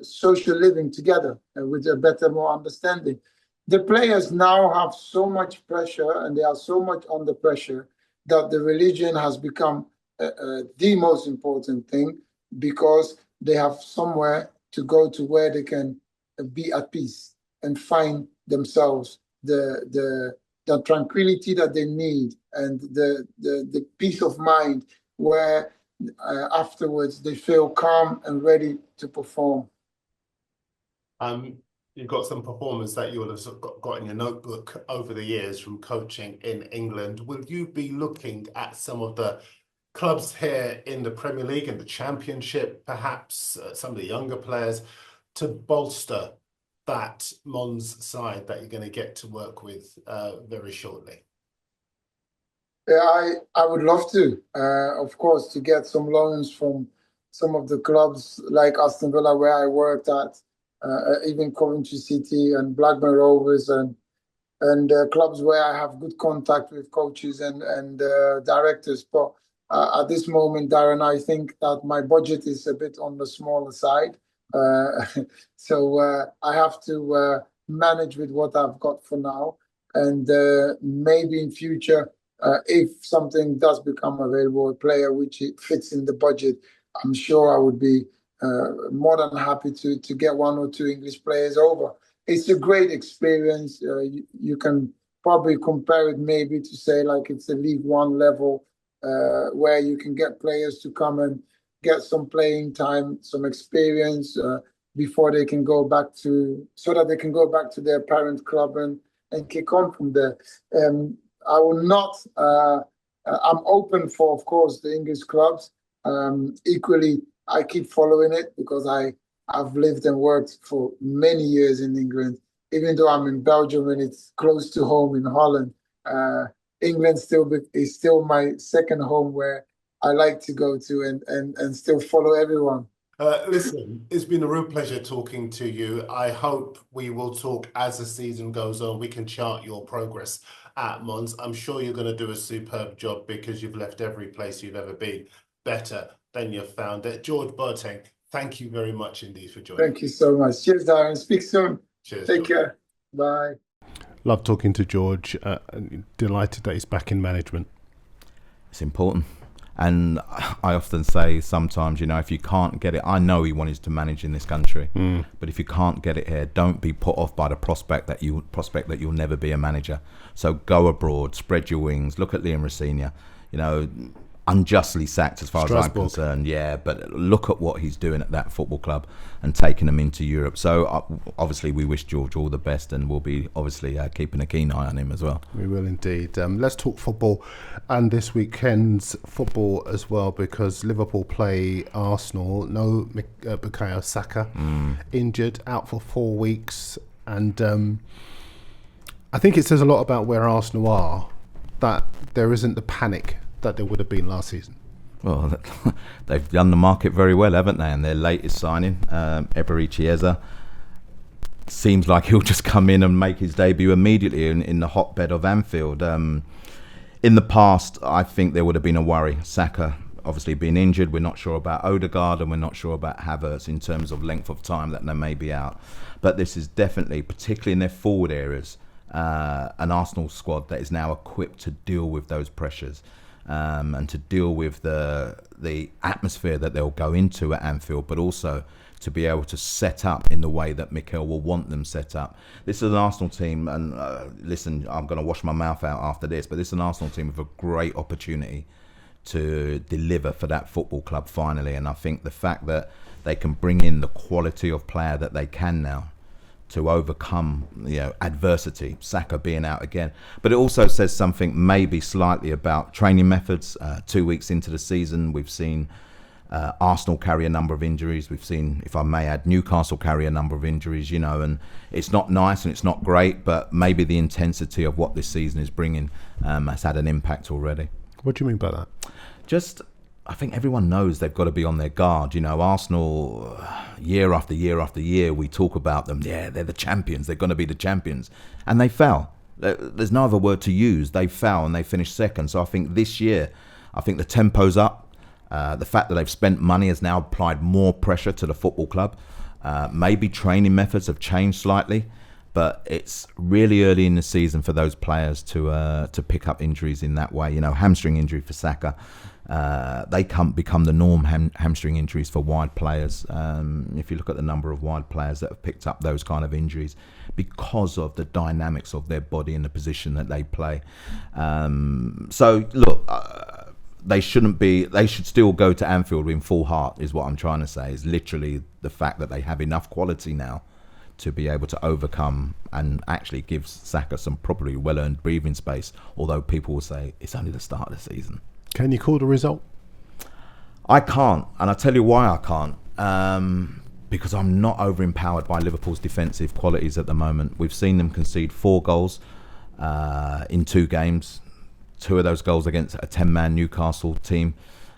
social living together with a better, more understanding. The players now have so much pressure, and they are so much under pressure, that the religion has become the most important thing, because they have somewhere to go to where they can be at peace and find themselves the tranquility that they need, and the peace of mind where afterwards they feel calm and ready to perform. You've got some performers that you'll have got in your notebook over the years from coaching in England. Will you be looking at some of the clubs here in the Premier League and the Championship, perhaps some of the younger players, to bolster that Mons side that you're going to get to work with very shortly? Yeah, I would love to, of course, to get some loans from some of the clubs like Aston Villa, where I worked at, even Coventry City and Blackburn Rovers, and clubs where I have good contact with coaches and directors. But at this moment, Darren, I think that my budget is a bit on the smaller side. So I have to manage with what I've got for now. And maybe in future, if something does become available, a player which fits in the budget, I'm sure I would be more than happy to get one or two English players over. It's a great experience. You can probably compare it maybe to say like it's a League One level, where you can get players to come and get some playing time, some experience before they can go back so that they can go back to their parent club and kick on from there. I will not. I'm open for, of course, the English clubs. Equally, I keep following it because I've lived and worked for many years in England. Even though I'm in Belgium and it's close to home in Holland, England is still my second home, where I like to go to and still follow everyone. Listen, it's been a real pleasure talking to you. I hope we will talk as the season goes on. We can chart your progress at Mons. I'm sure you're going to do a superb job, because you've left every place you've ever been better than you found it. George Boateng, thank you very much indeed for joining. Thank you so much. Cheers, Darren. Speak soon. Cheers. Take care. Bye. Love talking to George. Delighted that he's back in management. It's important. And I often say sometimes, if you can't get it, I know he wanted to manage in this country, but if you can't get it here, don't be put off by the prospect that you'll never be a manager. So go abroad, spread your wings. Look at Liam Rosenior, unjustly sacked as far as I'm concerned. Yeah, but look at what he's doing at that football club and taking them into Europe. So obviously we wish George all the best, and we'll be obviously keeping a keen eye on him as well. We will indeed. Let's talk football and this weekend's football as well, because Liverpool play Arsenal. No Bukayo Saka, injured, out for 4 weeks. And I think it says a lot about where Arsenal are, that there isn't the panic that there would have been last season. Well, they've done the market very well, haven't they? And their latest signing, Eberechi Chiesa, seems like he'll just come in and make his debut immediately in the hotbed of Anfield. In the past, I think there would have been a worry. Saka obviously being injured. We're not sure about Odegaard, and we're not sure about Havertz in terms of length of time that they may be out. But this is definitely, particularly in their forward areas, an Arsenal squad that is now equipped to deal with those pressures. And to deal with the atmosphere that they'll go into at Anfield, but also to be able to set up in the way that Mikel will want them set up. This is an Arsenal team, and listen, I'm going to wash my mouth out after this, but this is an Arsenal team with a great opportunity to deliver for that football club finally. And I think the fact that they can bring in the quality of player that they can now to overcome adversity, Saka being out again. But it also says something maybe slightly about training methods. 2 weeks into the season, we've seen Arsenal carry a number of injuries. We've seen, if I may add, Newcastle carry a number of injuries, and it's not nice and it's not great, but maybe the intensity of what this season is bringing has had an impact already. What do you mean by that? I think everyone knows they've got to be on their guard. Arsenal, year after year after year, we talk about them. Yeah, they're the champions. They're going to be the champions. And they fell. There's no other word to use. They fell and they finished second. So I think this year, I think the tempo's up. The fact that they've spent money has now applied more pressure to the football club. Maybe training methods have changed slightly, but it's really early in the season for those players to pick up injuries in that way. You know, hamstring injury for Saka. They can't become the norm, hamstring injuries for wide players. If you look at the number of wide players that have picked up those kind of injuries because of the dynamics of their body and the position that they play. So look, they should still go to Anfield in full heart, is what I'm trying to say. Is literally the fact that they have enough quality now to be able to overcome and actually give Saka some probably well-earned breathing space, although people will say it's only the start of the season. Can you call the result? I can't, and I'll tell you why I can't. Because I'm not over-empowered by Liverpool's defensive qualities at the moment. We've seen them concede 4 goals in 2 games. 2 of those goals against a 10-man Newcastle team.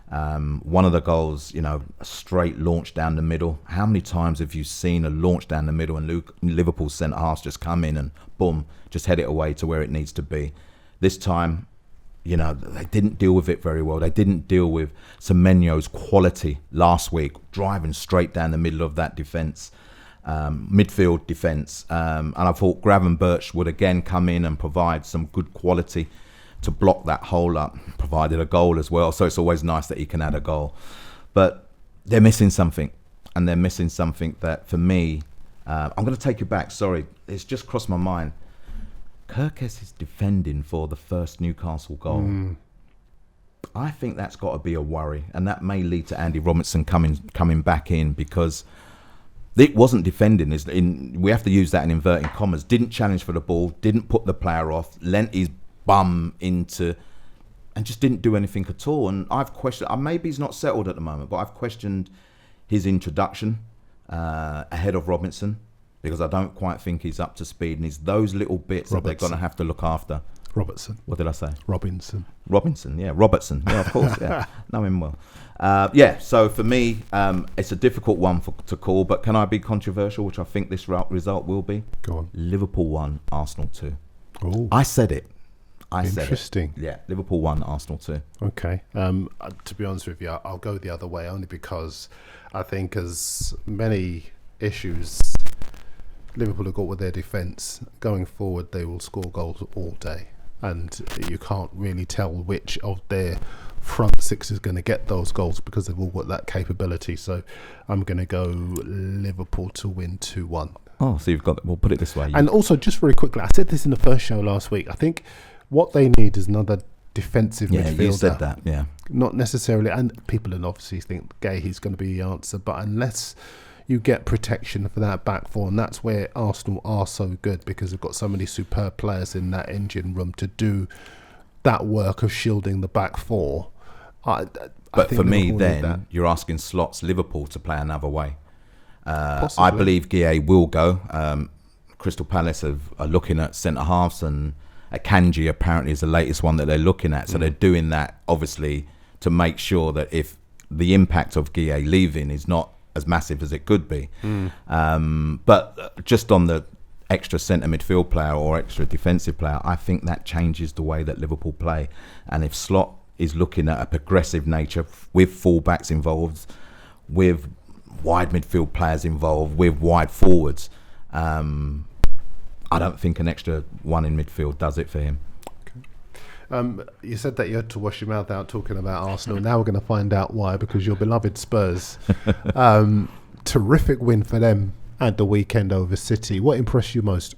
One of the goals, you know, a straight launch down the middle. How many times have you seen a launch down the middle and Liverpool's centre-halves just come in and boom, just head it away to where it needs to be? This time, you know, they didn't deal with it very well. They didn't deal with Semenyo's quality last week, driving straight down the middle of that defence, midfield defence. And I thought Gravenberch would again come in and provide some good quality to block that hole up, provided a goal as well. So it's always nice that he can add a goal. But they're missing something. And they're missing something that, for me, I'm going to take you back. Sorry, it's just crossed my mind. Kirkes is defending for the first Newcastle goal. I think that's got to be a worry, and that may lead to Andy Robertson coming back in, because it wasn't defending. We have to use that in inverting commas. Didn't challenge for the ball, didn't put the player off, lent his bum into, and just didn't do anything at all. And I've questioned. Maybe he's not settled at the moment, but I've questioned his introduction ahead of Robinson, because I don't quite think he's up to speed, and it's those little bits that they're going to have to look after. Robertson. What did I say? Robinson, yeah. Robertson, yeah, of course, yeah. Know him well. So for me, it's a difficult one to call, but can I be controversial, which I think this result will be? Go on. Liverpool 1, Arsenal 2. Oh, I said it. Interesting. Yeah, Liverpool 1, Arsenal 2. Okay. To be honest with you, I'll go the other way, only because I think as many issues Liverpool have got with their defence, going forward they will score goals all day, and you can't really tell which of their front 6 is going to get those goals, because they've all got that capability. So I'm going to go Liverpool to win 2-1. Oh, so we'll put it this way. And also, just very quickly, I said this in the first show last week, I think what they need is another defensive midfielder. You said that, yeah. Not necessarily, and people obviously think Gahey's going to be the answer, but unless you get protection for that back four, and that's where Arsenal are so good, because they've got so many superb players in that engine room to do that work of shielding the back four. But for me, then, you're asking Liverpool to play another way. Possibly. I believe Gueye will go. Crystal Palace are looking at centre-halves, and Akanji apparently is the latest one that they're looking at. So they're doing that, obviously, to make sure that if the impact of Gueye leaving is not as massive as it could be. But just on the extra centre midfield player or extra defensive player, I think that changes the way that Liverpool play. And if Slot is looking at a progressive nature with full-backs involved, with wide midfield players involved, with wide forwards, I don't think an extra one in midfield does it for him. You said that you had to wash your mouth out talking about Arsenal. Now we're going to find out why, because your beloved Spurs, terrific win for them at the weekend over City. What impressed you most?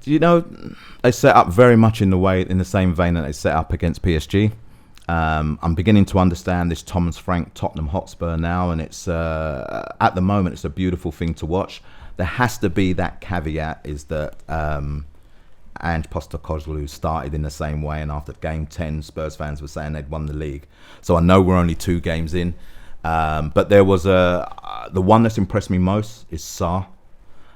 You know, they set up very much in the same vein that they set up against PSG. I'm beginning to understand this Thomas Frank Tottenham Hotspur now, and it's at the moment it's a beautiful thing to watch. There has to be that caveat, is that Ange Postecoglou started in the same way, and after game 10, Spurs fans were saying they'd won the league. So I know we're only 2 games in, but there was the one that's impressed me most is Sarr.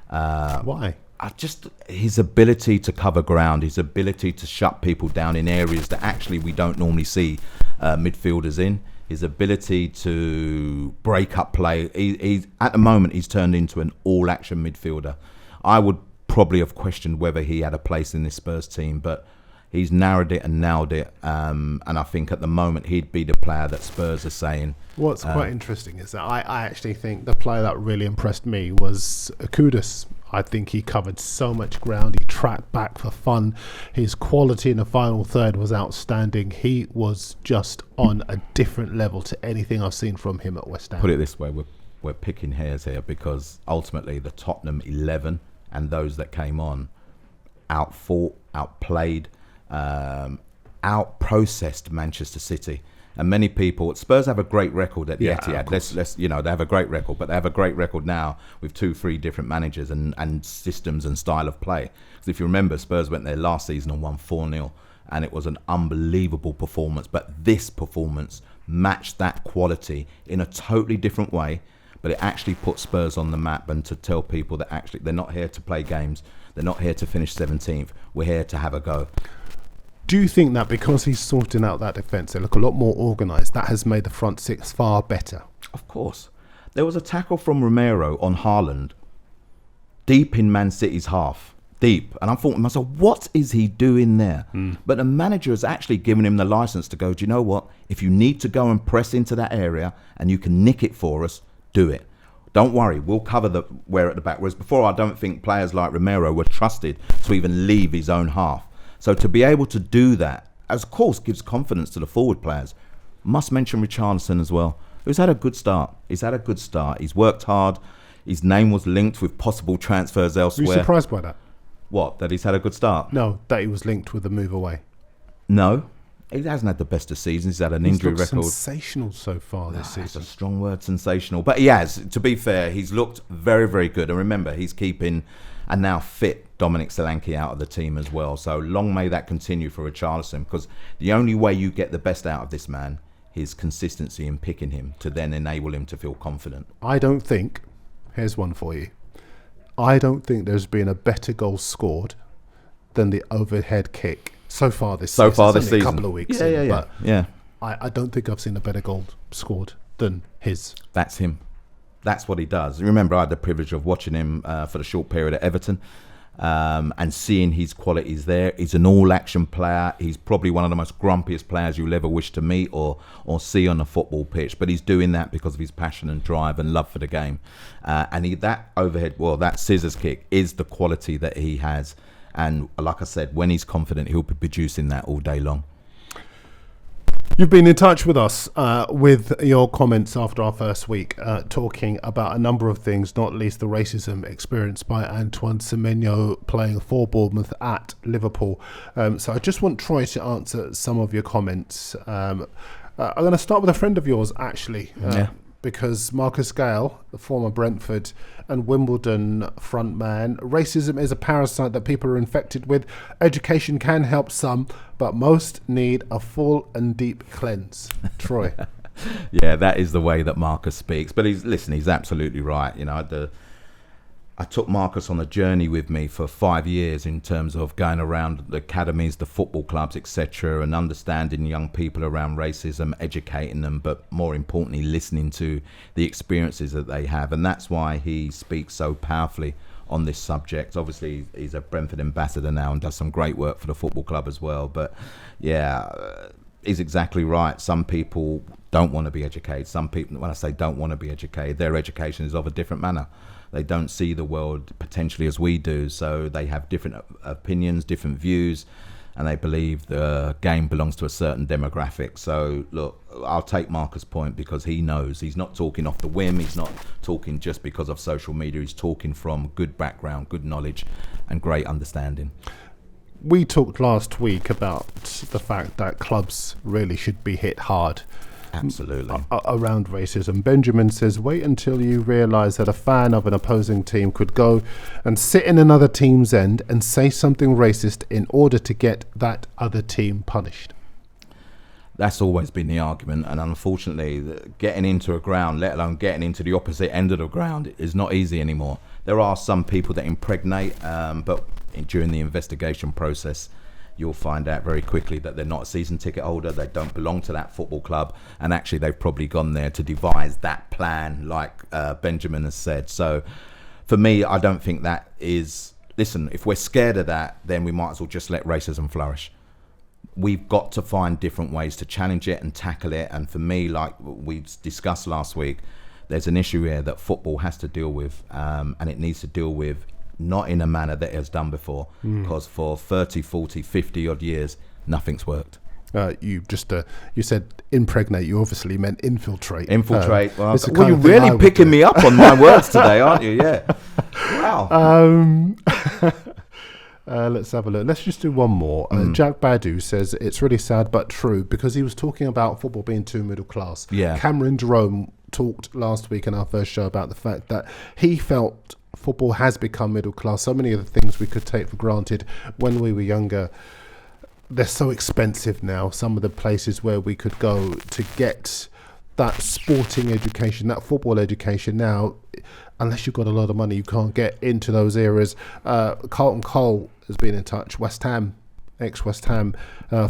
Why? Just his ability to cover ground, his ability to shut people down in areas that actually we don't normally see midfielders in. his ability to break up play. He's at the moment he's turned into an all-action midfielder. I would probably have questioned whether he had a place in this Spurs team, but he's narrowed it and nailed it. And I think at the moment he'd be the player that Spurs are saying. What's quite interesting is that I actually think the player that really impressed me was Kudus. I think he covered so much ground. He tracked back for fun. His quality in the final third was outstanding. He was just on a different level to anything I've seen from him at West Ham. Put it this way, we're picking hairs here because ultimately the Tottenham 11 and those that came on outfought, outplayed, outprocessed Manchester City. And many people, Spurs have a great record at the Etihad. Let's they have a great record, but they have a great record now with 2-3 different managers and systems and style of play. Because if you remember, Spurs went there last season and won 4-0, and it was an unbelievable performance. But this performance matched that quality in a totally different way. But it actually put Spurs on the map, and to tell people that actually they're not here to play games, they're not here to finish 17th. We're here to have a go. Do you think that because he's sorting out that defence, they look a lot more organised, that has made the front six far better? Of course. There was a tackle from Romero on Haaland, deep in Man City's half, deep. And I'm thinking to myself, what is he doing there? But the manager has actually given him the licence to go, do you know what? If you need to go and press into that area and you can nick it for us, do it. Don't worry, we'll cover the where at the back. Whereas before, I don't think players like Romero were trusted to even leave his own half. So to be able to do that, of course, gives confidence to the forward players. Must mention Richarlison as well, who's had a good start. He's worked hard. His name was linked with possible transfers elsewhere. Are you surprised by that? What, that he's had a good start? No, that he was linked with the move away. No, he hasn't had the best of seasons. He's had an injury record. Sensational so far this season. That's a strong word, sensational. But he has, to be fair, he's looked very, very good. And remember, he's keeping a now fit Dominic Solanke out of the team as well. So long may that continue for Richarlison, because the only way you get the best out of this man is consistency in picking him to then enable him to feel confident. I don't think, here's one for you, I don't think there's been a better goal scored than the overhead kick so far this season. A couple of weeks in, but I don't think I've seen a better goal scored than his. That's him. That's what he does. Remember, I had the privilege of watching him for the short period at Everton and seeing his qualities there. He's an all-action player. He's probably one of the most grumpiest players you'll ever wish to meet or see on a football pitch. But he's doing that because of his passion and drive and love for the game. That scissors kick is the quality that he has. And like I said, when he's confident, he'll be producing that all day long. You've been in touch with us with your comments after our first week, talking about a number of things, not least the racism experienced by Antoine Semenyo playing for Bournemouth at Liverpool. So I just want Troy to answer some of your comments. I'm going to start with a friend of yours, actually, because Marcus Gale, the former Brentford and Wimbledon frontman, racism is a parasite that people are infected with. Education can help some, but most need a full and deep cleanse. Troy. Yeah, that is the way that Marcus speaks. But he's absolutely right. You know, I took Marcus on a journey with me for 5 years in terms of going around the academies, the football clubs, etc., and understanding young people around racism, educating them, but more importantly, listening to the experiences that they have. And that's why he speaks so powerfully on this subject. Obviously, he's a Brentford ambassador now and does some great work for the football club as well. But he's exactly right. Some people don't want to be educated. Some people, when I say don't want to be educated, their education is of a different manner. They don't see the world potentially as we do, so they have different opinions, different views, and they believe the game belongs to a certain demographic. So, look, I'll take Marcus' point because he knows. He's not talking off the whim. He's not talking just because of social media. He's talking from good background, good knowledge, and great understanding. We talked last week about the fact that clubs really should be hit hard. Absolutely. Around racism. Benjamin says, wait until you realise that a fan of an opposing team could go and sit in another team's end and say something racist in order to get that other team punished. That's always been the argument, and unfortunately getting into a ground, let alone getting into the opposite end of the ground, is not easy anymore. There are some people that impregnate, but during the investigation process you'll find out very quickly that they're not a season ticket holder, they don't belong to that football club, and actually they've probably gone there to devise that plan, like Benjamin has said. So for me, I don't think that is... Listen, if we're scared of that, then we might as well just let racism flourish. We've got to find different ways to challenge it and tackle it. And for me, like we discussed last week, there's an issue here that football has to deal with, and it needs to deal with not in a manner that it has done before, because for 30, 40, 50 odd years, nothing's worked. You said impregnate. You obviously meant infiltrate. Infiltrate. Well, you're really picking me up on my words today, aren't you? Yeah. Wow. Let's have a look. Let's just do one more. Jack Badu says it's really sad but true, because he was talking about football being too middle class. Yeah. Cameron Jerome talked last week in our first show about the fact that he felt football has become middle class. So many of the things we could take for granted when we were younger, they're so expensive now. Some of the places where we could go to get that sporting education, that football education now, unless you've got a lot of money, you can't get into those areas. Carlton Cole has been in touch. West Ham, ex-West Ham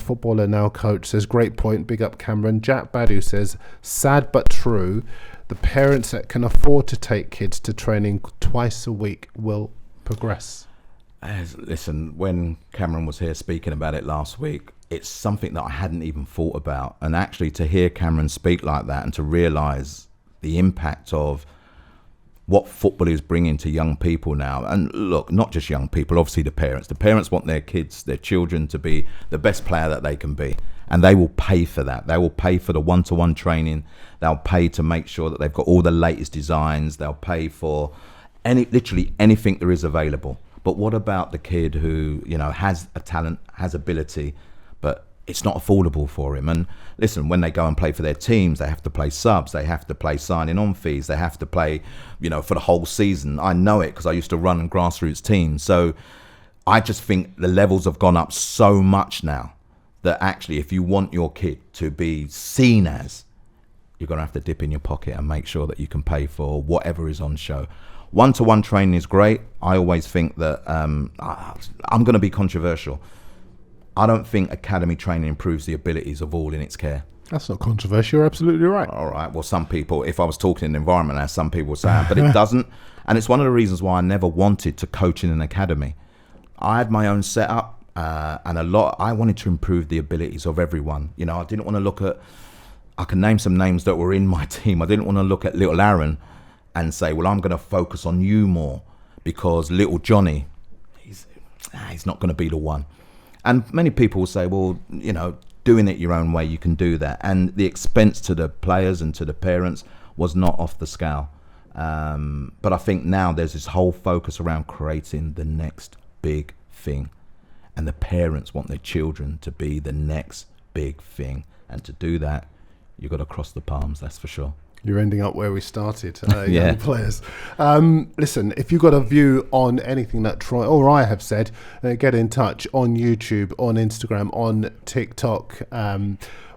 footballer, now coach, says, great point, big up Cameron. Jack Badu says, sad but true, the parents that can afford to take kids to training twice a week will progress. Listen, when Cameron was here speaking about it last week, it's something that I hadn't even thought about. And actually to hear Cameron speak like that and to realise the impact of what football is bringing to young people now. And look, not just young people, obviously the parents. The parents want their kids, their children to be the best player that they can be. And they will pay for that. They will pay for the one-to-one training. They'll pay to make sure that they've got all the latest designs. They'll pay for literally anything there is available. But what about the kid who, has a talent, has ability, but it's not affordable for him? And listen, when they go and play for their teams, they have to play subs, they have to play signing on fees, they have to play, for the whole season. I know it because I used to run grassroots teams. So I just think the levels have gone up so much now that actually if you want your kid to be seen as, you're going to have to dip in your pocket and make sure that you can pay for whatever is on show. One-to-one training is great. I always think that, I'm going to be controversial. I don't think academy training improves the abilities of all in its care. That's not controversial. You're absolutely right. All right. Well, some people, if I was talking in the environment, as some people say, but it doesn't. And it's one of the reasons why I never wanted to coach in an academy. I had my own setup, and I wanted to improve the abilities of everyone. I didn't want to look at, I can name some names that were in my team. I didn't want to look at little Aaron and say, well, I'm going to focus on you more because little Johnny, he's not going to be the one. And many people will say, well, doing it your own way, you can do that. And the expense to the players and to the parents was not off the scale. But I think now there's this whole focus around creating the next big thing. And the parents want their children to be the next big thing. And to do that, you've got to cross the palms, that's for sure. You're ending up where we started, young players. Listen, if you've got a view on anything that Troy or I have said, get in touch on YouTube, on Instagram, on TikTok.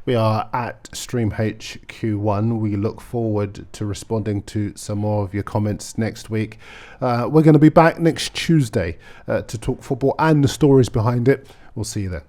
We are at StreamHQ1. We look forward to responding to some more of your comments next week. We're going to be back next Tuesday to talk football and the stories behind it. We'll see you there.